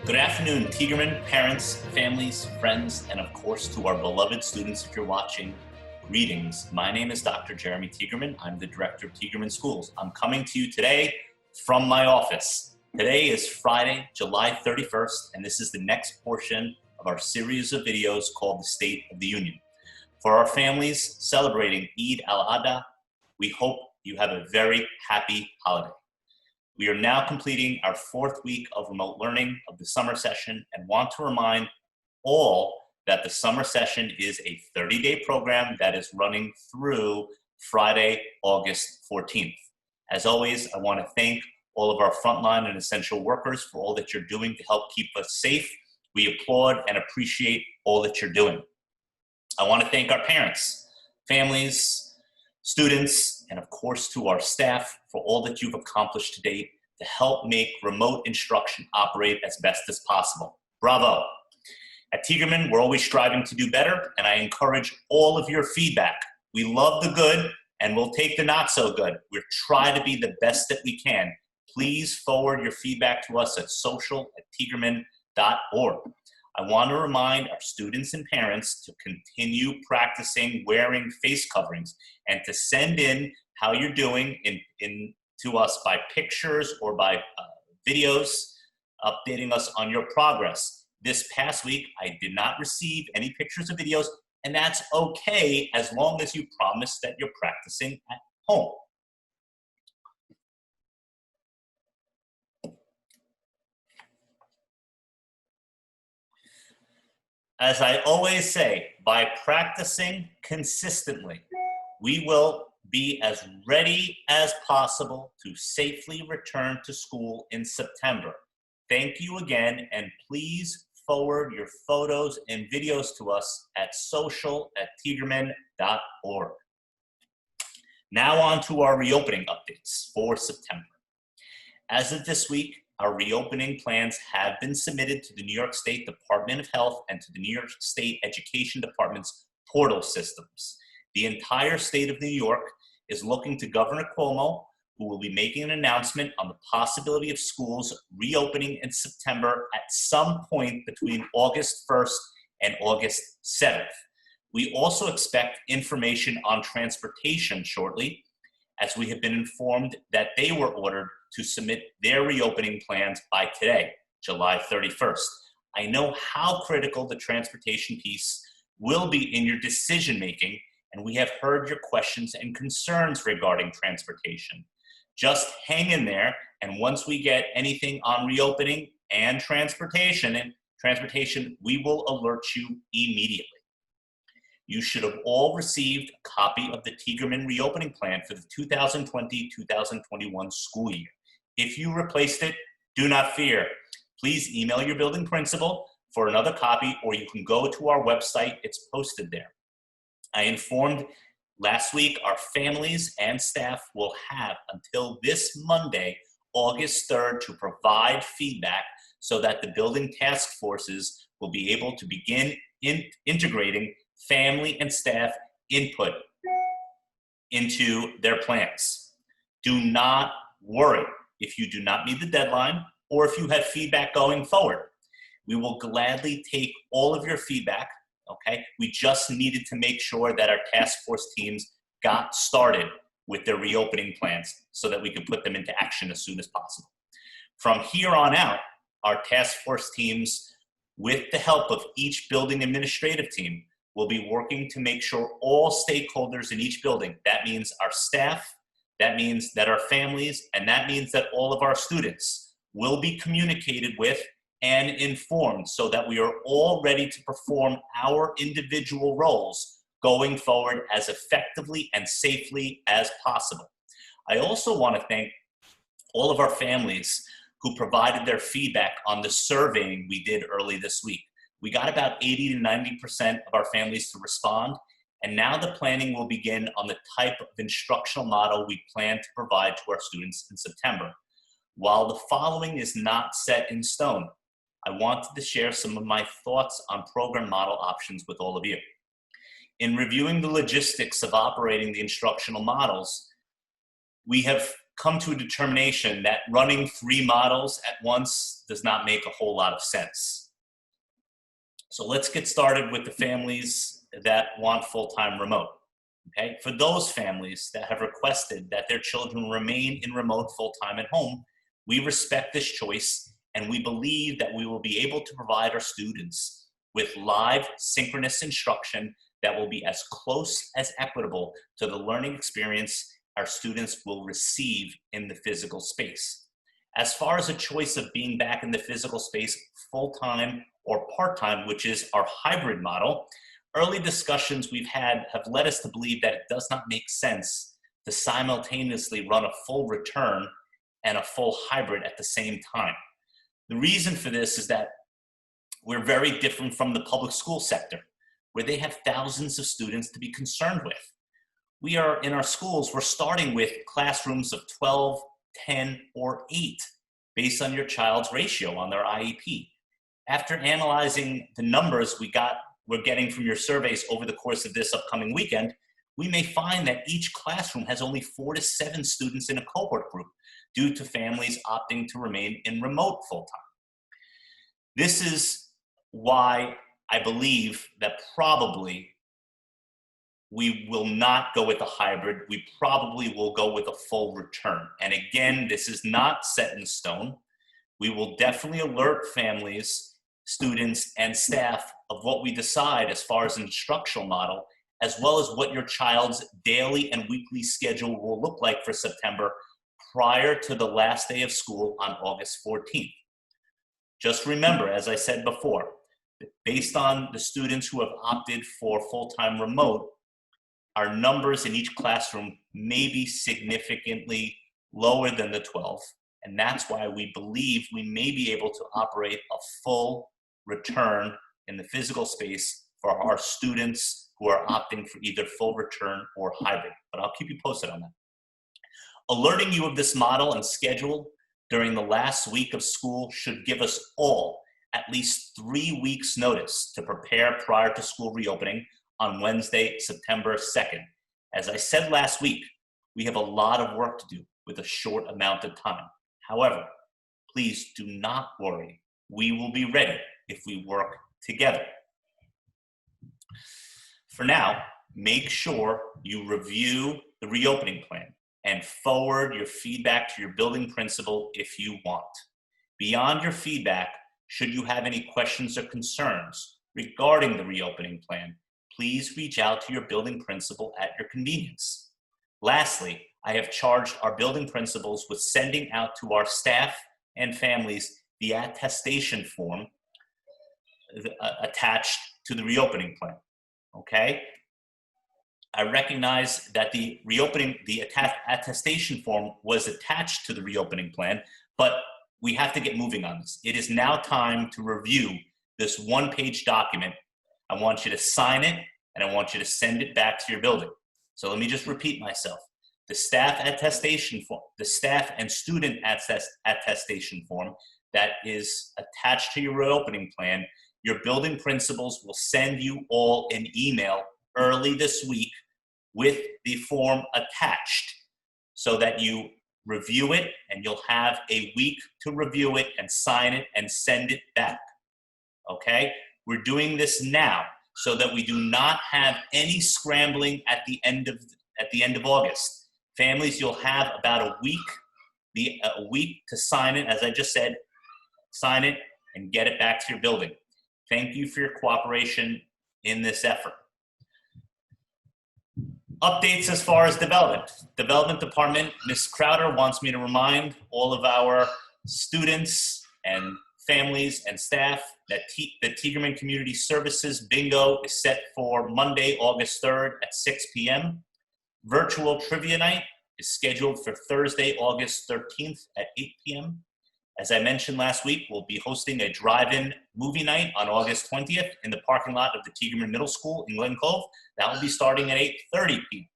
Good afternoon, Tiegerman parents, families, friends, and of course to our beloved students if you're watching. Greetings. My name is Dr. Jeremy Tiegerman. I'm the director of Tiegerman Schools. I'm coming to you today from my office. Today is Friday, July 31st, and this is the next portion of our series of videos called the State of the Union. For our families celebrating Eid al-Adha, we hope you have a very happy holiday. We are now completing our fourth week of remote learning of the summer session and want to remind all that the summer session is a 30-day program that is running through Friday, August 14th. As always, I want to thank all of our frontline and essential workers for all that you're doing to help keep us safe. We applaud and appreciate all that you're doing. I want to thank our parents, families, students, and of course to our staff for all that you've accomplished to date to help make remote instruction operate as best as possible. Bravo. At Tiegerman, we're always striving to do better, and I encourage all of your feedback. We love the good, and we'll take the not so good. We'll try to be the best that we can. Please forward your feedback to us at social@tiegerman.org. I want to remind our students and parents to continue practicing wearing face coverings and to send in how you're doing to us by pictures or by videos, updating us on your progress. This past week, I did not receive any pictures or videos, and that's okay as long as you promise that you're practicing at home. As I always say, by practicing consistently, we will be as ready as possible to safely return to school in September. Thank you again, and please forward your photos and videos to us at social@tiegerman.org. Now on to our reopening updates for September. As of this week, our reopening plans have been submitted to the New York State Department of Health and to the New York State Education Department's portal systems. The entire state of New York is looking to Governor Cuomo, who will be making an announcement on the possibility of schools reopening in September at some point between August 1st and August 7th. We also expect information on transportation shortly, as we have been informed that they were ordered to submit their reopening plans by today, July 31st. I know how critical the transportation piece will be in your decision-making, and we have heard your questions and concerns regarding transportation. Just hang in there, and once we get anything on reopening and transportation, we will alert you immediately. You should have all received a copy of the Tiegerman reopening plan for the 2020-2021 school year. If you replaced it, do not fear. Please email your building principal for another copy, or you can go to our website. It's posted there. I informed last week our families and staff will have until this Monday, August 3rd, to provide feedback so that the building task forces will be able to begin integrating family and staff input into their plans. Do not worry if you do not meet the deadline or if you have feedback going forward. We will gladly take all of your feedback, okay? We just needed to make sure that our task force teams got started with their reopening plans so that we could put them into action as soon as possible. From here on out, our task force teams, with the help of each building administrative team, will be working to make sure all stakeholders in each building, that means our staff, that means that our families, and that means that all of our students will be communicated with and informed so that we are all ready to perform our individual roles going forward as effectively and safely as possible. I also want to thank all of our families who provided their feedback on the surveying we did early this week. We got about 80 to 90% of our families to respond, and now the planning will begin on the type of instructional model we plan to provide to our students in September. While the following is not set in stone, I wanted to share some of my thoughts on program model options with all of you. In reviewing the logistics of operating the instructional models, we have come to a determination that running 3 models at once does not make a whole lot of sense. So let's get started with the families that want full-time remote. Okay, for those families that have requested that their children remain in remote full-time at home, we respect this choice, and we believe that we will be able to provide our students with live synchronous instruction that will be as close as equitable to the learning experience our students will receive in the physical space. As far as a choice of being back in the physical space full-time or part-time, which is our hybrid model, early discussions we've had have led us to believe that it does not make sense to simultaneously run a full return and a full hybrid at the same time. The reason for this is that we're very different from the public school sector, where they have thousands of students to be concerned with. We are, in our schools, we're starting with classrooms of 12, 10, or 8, based on your child's ratio on their IEP. After analyzing the numbers we're getting from your surveys over the course of this upcoming weekend, we may find that each classroom has only 4 to 7 students in a cohort group due to families opting to remain in remote full-time. This is why I believe that probably we will not go with a hybrid. We probably will go with a full return. And again, this is not set in stone. We will definitely alert families, students, and staff of what we decide as far as an instructional model, as well as what your child's daily and weekly schedule will look like for September prior to the last day of school on August 14th. Just remember, as I said before, based on the students who have opted for full-time remote, our numbers in each classroom may be significantly lower than the 12, and that's why we believe we may be able to operate a full return in the physical space for our students who are opting for either full return or hybrid, but I'll keep you posted on that. Alerting you of this model and schedule during the last week of school should give us all at least 3 weeks notice to prepare prior to school reopening on Wednesday, September 2nd. As I said last week, we have a lot of work to do with a short amount of time. However, please do not worry. We will be ready if we work together. For now, make sure you review the reopening plan and forward your feedback to your building principal if you want. Beyond your feedback, should you have any questions or concerns regarding the reopening plan, please reach out to your building principal at your convenience. Lastly, I have charged our building principals with sending out to our staff and families the attestation form attached to the reopening plan, okay? I recognize that the attestation form was attached to the reopening plan, but we have to get moving on this. It is now time to review this one-page document. I want you to sign it, and I want you to send it back to your building. So let me just repeat myself. The staff attestation form, the staff and student attestation form that is attached to your reopening plan, your building principals will send you all an email early this week with the form attached so that you review it, and you'll have a week to review it and sign it and send it back, okay? We're doing this now so that we do not have any scrambling at the end of August. Families, you'll have about a week to sign it, as I just said, sign it and get it back to your building. Thank you for your cooperation in this effort. Updates as far as development. Development Department, Ms. Crowder wants me to remind all of our students and families and staff that the Tiegerman Community Services Bingo is set for Monday, August 3rd at 6 p.m. Virtual Trivia Night is scheduled for Thursday, August 13th at 8 p.m. As I mentioned last week, we'll be hosting a drive-in movie night on August 20th in the parking lot of the Tiegerman Middle School in Glen Cove. That will be starting at 8:30 p.m.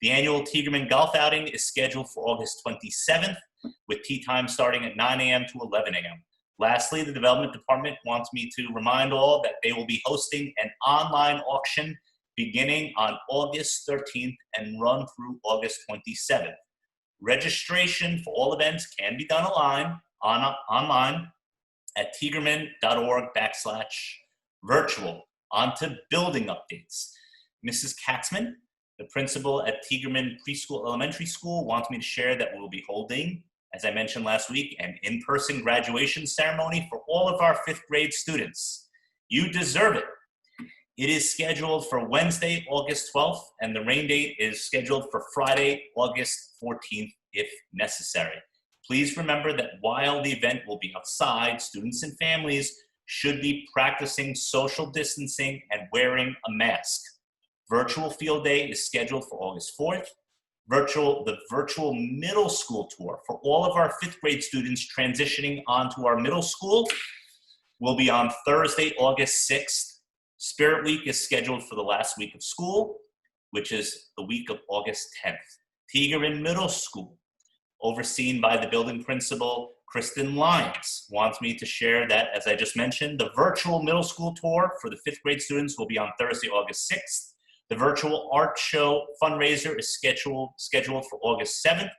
The annual Tiegerman Golf Outing is scheduled for August 27th, with tea time starting at 9 a.m. to 11 a.m. Lastly, the Development Department wants me to remind all that they will be hosting an online auction beginning on August 13th and run through August 27th. Registration for all events can be done online at tiegerman.org/virtual. On to building updates. Mrs. Katzman, the principal at Tiegerman Preschool Elementary School, wants me to share that we'll be holding, as I mentioned last week, an in-person graduation ceremony for all of our 5th grade students. You deserve it. It is scheduled for Wednesday, August 12th, and the rain date is scheduled for Friday, August 14th, if necessary. Please remember that while the event will be outside, students and families should be practicing social distancing and wearing a mask. Virtual field day is scheduled for August 4th. The virtual middle school tour for all of our 5th grade students transitioning onto our middle school will be on Thursday, August 6th. Spirit Week is scheduled for the last week of school, which is the week of August 10th. Tiegerman Middle School, overseen by the building principal, Kristen Lyons, wants me to share that, as I just mentioned, the virtual middle school tour for the 5th grade students will be on Thursday, August 6th. The virtual art show fundraiser is scheduled for August 7th.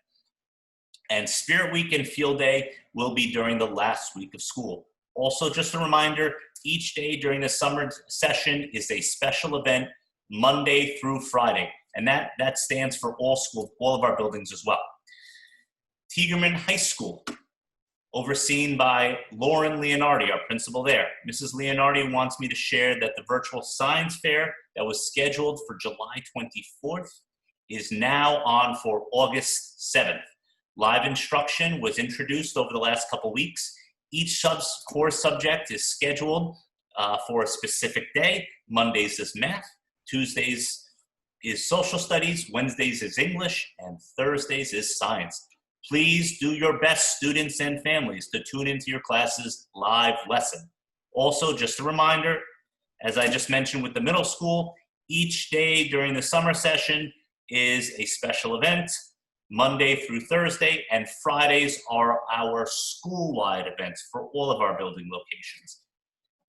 And Spirit Week and Field Day will be during the last week of school. Also, just a reminder, each day during the summer session is a special event, Monday through Friday. And that stands for all of our buildings as well. Tiegerman High School, overseen by Lauren Leonardi, our principal there. Mrs. Leonardi wants me to share that the virtual science fair that was scheduled for July 24th is now on for August 7th. Live instruction was introduced over the last couple weeks. Each core subject is scheduled for a specific day. Mondays is math, Tuesdays is social studies, Wednesdays is English, and Thursdays is science. Please do your best, students and families, to tune into your class's live lesson. Also, just a reminder, as I just mentioned with the middle school, each day during the summer session is a special event, Monday through Thursday, and Fridays are our school-wide events for all of our building locations.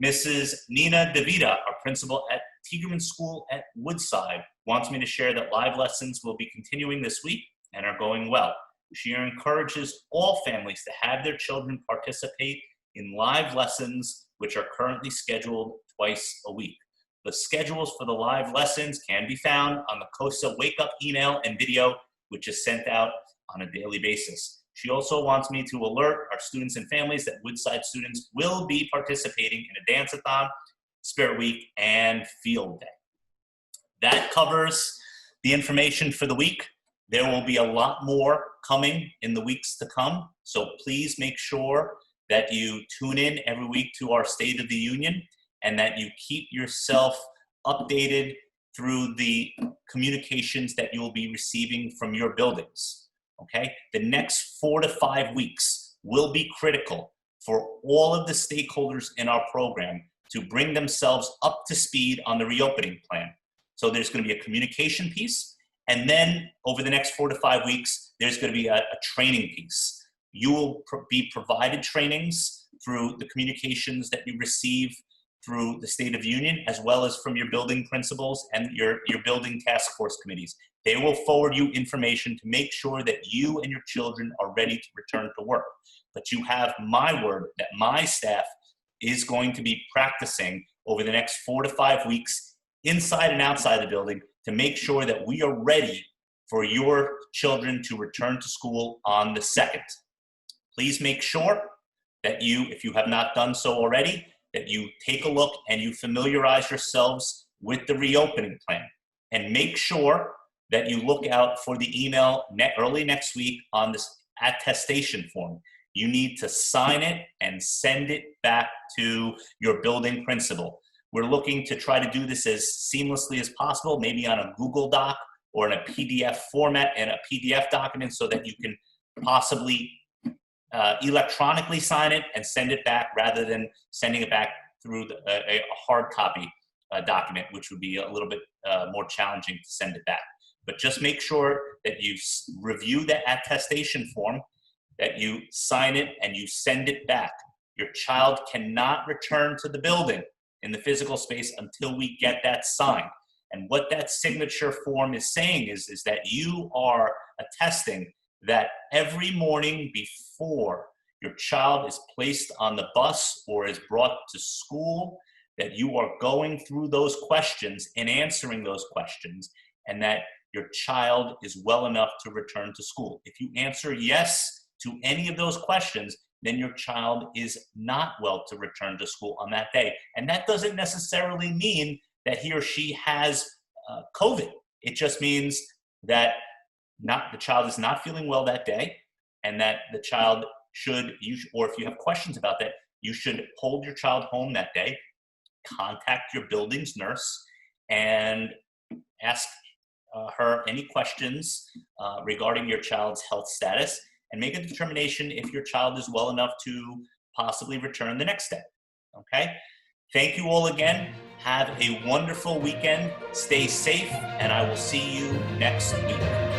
Mrs. Nina DeVita, our principal at Tiegerman School at Woodside, wants me to share that live lessons will be continuing this week and are going well. She encourages all families to have their children participate in live lessons, which are currently scheduled twice a week. The schedules for the live lessons can be found on the COSA Wake Up email and video, which is sent out on a daily basis. She also wants me to alert our students and families that Woodside students will be participating in a dance-a-thon, Spirit Week, and Field Day. That covers the information for the week. There will be a lot more coming in the weeks to come, so please make sure that you tune in every week to our State of the Union and that you keep yourself updated through the communications that you will be receiving from your buildings, okay? The next 4 to 5 weeks will be critical for all of the stakeholders in our program to bring themselves up to speed on the reopening plan. So there's going to be a communication piece, and then over the next 4 to 5 weeks, there's going to be a training piece. You will be provided trainings through the communications that you receive through the State of the Union, as well as from your building principals and your building task force committees. They will forward you information to make sure that you and your children are ready to return to work. But you have my word that my staff is going to be practicing over the next 4 to 5 weeks inside and outside the building to make sure that we are ready for your children to return to school on the 2nd. Please make sure that you, if you have not done so already, that you take a look and you familiarize yourselves with the reopening plan. And make sure that you look out for the email early next week on this attestation form. You need to sign it and send it back to your building principal. We're looking to try to do this as seamlessly as possible, maybe on a Google Doc or in a PDF format and a PDF document so that you can possibly electronically sign it and send it back rather than sending it back through a hard copy document, which would be a little bit more challenging to send it back. But just make sure that you review the attestation form, that you sign it and you send it back. Your child cannot return to the building in the physical space until we get that signed. And what that signature form is saying is that you are attesting that every morning before your child is placed on the bus or is brought to school, that you are going through those questions and answering those questions, and that your child is well enough to return to school. If you answer yes to any of those questions, then your child is not well to return to school on that day. And that doesn't necessarily mean that he or she has COVID. It just means that the child is not feeling well that day, and that the child should, or if you have questions about that, you should hold your child home that day, contact your building's nurse, and ask her any questions regarding your child's health status, and make a determination if your child is well enough to possibly return the next day. Okay? Thank you all again. Have a wonderful weekend. Stay safe, and I will see you next week.